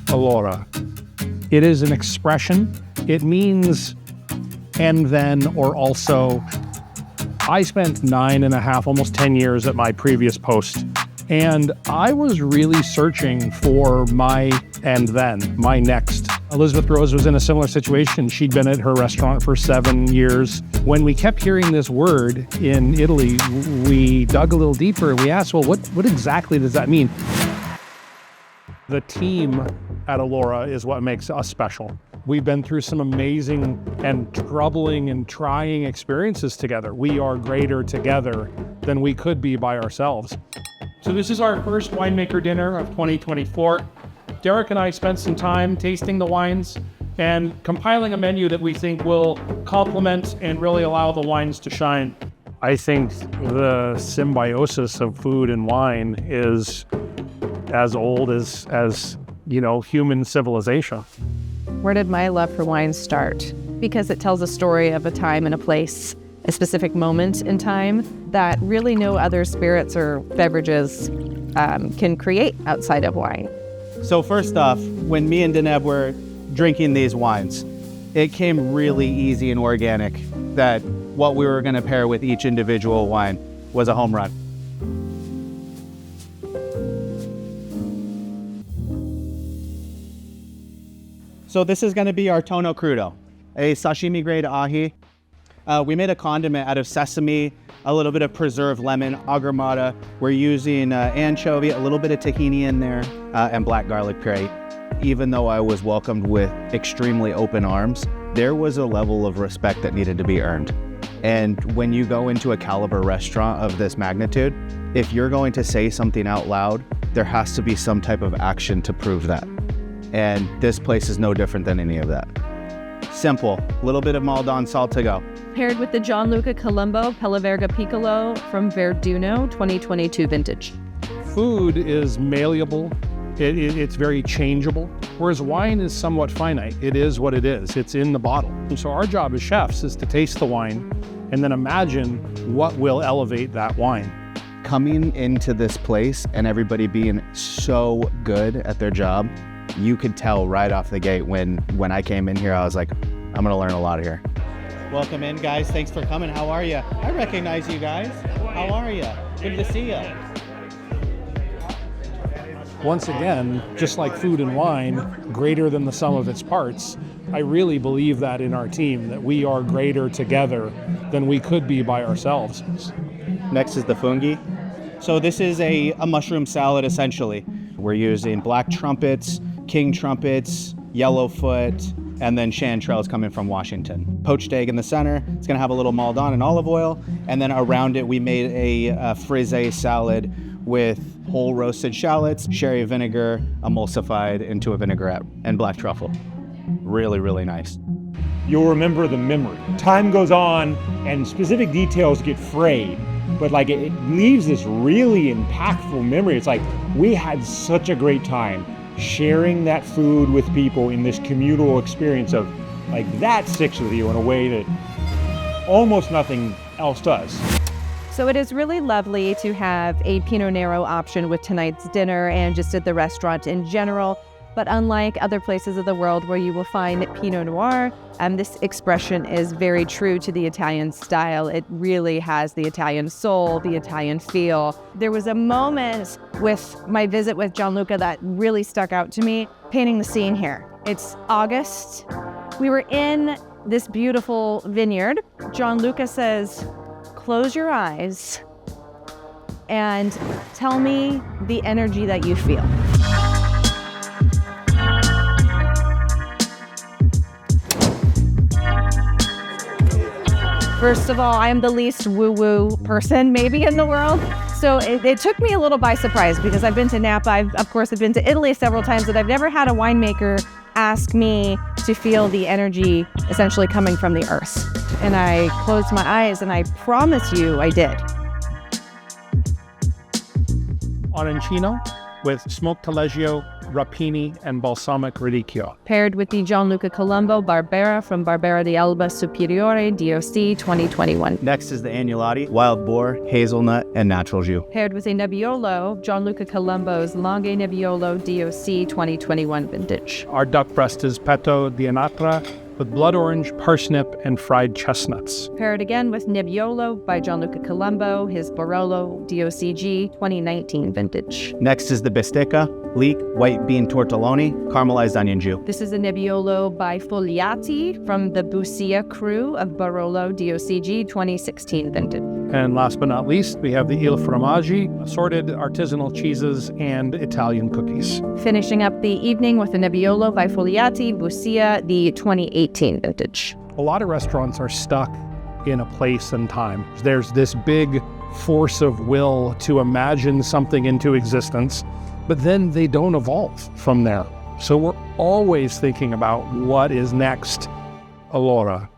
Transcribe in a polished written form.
Allora. It is an expression. It means and then or also. I spent 9.5, almost 10 years at my previous post, and I was really searching for my and then, my next. Elizabeth Rose was in a similar situation. She'd been at her restaurant for 7 years. When we kept hearing this word in Italy, we dug a little deeper and we asked, well, what exactly does that mean? The team at Allora is what makes us special. We've been through some amazing and troubling and trying experiences together. We are greater together than we could be by ourselves. So this is our first winemaker dinner of 2024. Derek and I spent some time tasting the wines and compiling a menu that we think will complement and really allow the wines to shine. I think the symbiosis of food and wine is as old as human civilization. Where did my love for wine start? Because it tells a story of a time and a place, a specific moment in time that really no other spirits or beverages can create outside of wine. So first off, when me and Deneb were drinking these wines, it came really easy and organic that what we were going to pair with each individual wine was a home run. So this is going to be our tono crudo, a sashimi grade ahi. We made a condiment out of sesame, a little bit of preserved lemon, agramata. We're using anchovy, a little bit of tahini in there, and black garlic puree. Even though I was welcomed with extremely open arms, there was a level of respect that needed to be earned. And when you go into a caliber restaurant of this magnitude, if you're going to say something out loud, there has to be some type of action to prove that. And this place is no different than any of that. Simple, a little bit of Maldon salt to go. Paired with the Gianluca Colombo Pelaverga Piccolo from Verduno 2022 vintage. Food is malleable. It's very changeable, whereas wine is somewhat finite. It is what it is. It's in the bottle. And so our job as chefs is to taste the wine and then imagine what will elevate that wine. Coming into this place and everybody being so good at their job, you could tell right off the gate when I came in here, I was like, I'm gonna learn a lot here. Welcome in, guys. Thanks for coming. How are you? I recognize you guys. How are you? Good to see you. Once again, just like food and wine, greater than the sum of its parts, I really believe that in our team, that we are greater together than we could be by ourselves. Next is the fungi. So this is a mushroom salad, essentially. We're using black trumpets, king trumpets, yellowfoot, and then chanterelles coming from Washington. Poached egg in the center. It's gonna have a little Maldon and olive oil. And then around it, we made a frisee salad with whole roasted shallots, sherry vinegar, emulsified into a vinaigrette, and black truffle. Really, really nice. You'll remember the memory. Time goes on and specific details get frayed, but like it leaves this really impactful memory. It's like we had such a great time sharing that food with people in this communal experience of like that sticks with you in a way that almost nothing else does. So it is really lovely to have a Pinot Nero option with tonight's dinner and just at the restaurant in general. But unlike other places of the world where you will find Pinot Noir, this expression is very true to the Italian style. It really has the Italian soul, the Italian feel. There was a moment with my visit with Gianluca that really stuck out to me, painting the scene here. It's August. We were in this beautiful vineyard. Gianluca says, close your eyes and tell me the energy that you feel. First of all, I am the least woo-woo person maybe in the world. So it took me a little by surprise because I've been to Napa. I've been to Italy several times, but I've never had a winemaker ask me to feel the energy essentially coming from the earth. And I closed my eyes and I promise you I did. Arancino with smoked taleggio, Rapini, and Balsamic Radicchio. Paired with the Gianluca Colombo Barbera from Barbera di Alba Superiore DOC 2021. Next is the Agnolotti, wild boar, hazelnut, and natural jus. Paired with a Nebbiolo, Gianluca Colombo's Langhe Nebbiolo DOC 2021 vintage. Our duck breast is Petto di Anatra with blood orange, parsnip, and fried chestnuts. Paired again with Nebbiolo by Gianluca Colombo, his Barolo DOCG 2019 vintage. Next is the Bistecca, leek, white bean tortelloni, caramelized onion jus. This is a Nebbiolo by Fogliati from the Busia crew of Barolo DOCG 2016 vintage. And last but not least, we have the Il Formaggi, assorted artisanal cheeses and Italian cookies. Finishing up the evening with a Nebbiolo by Fogliati, Busia, the 2018 vintage. A lot of restaurants are stuck in a place and time. There's this big force of will to imagine something into existence, but then they don't evolve from there. So we're always thinking about what is next. Allora.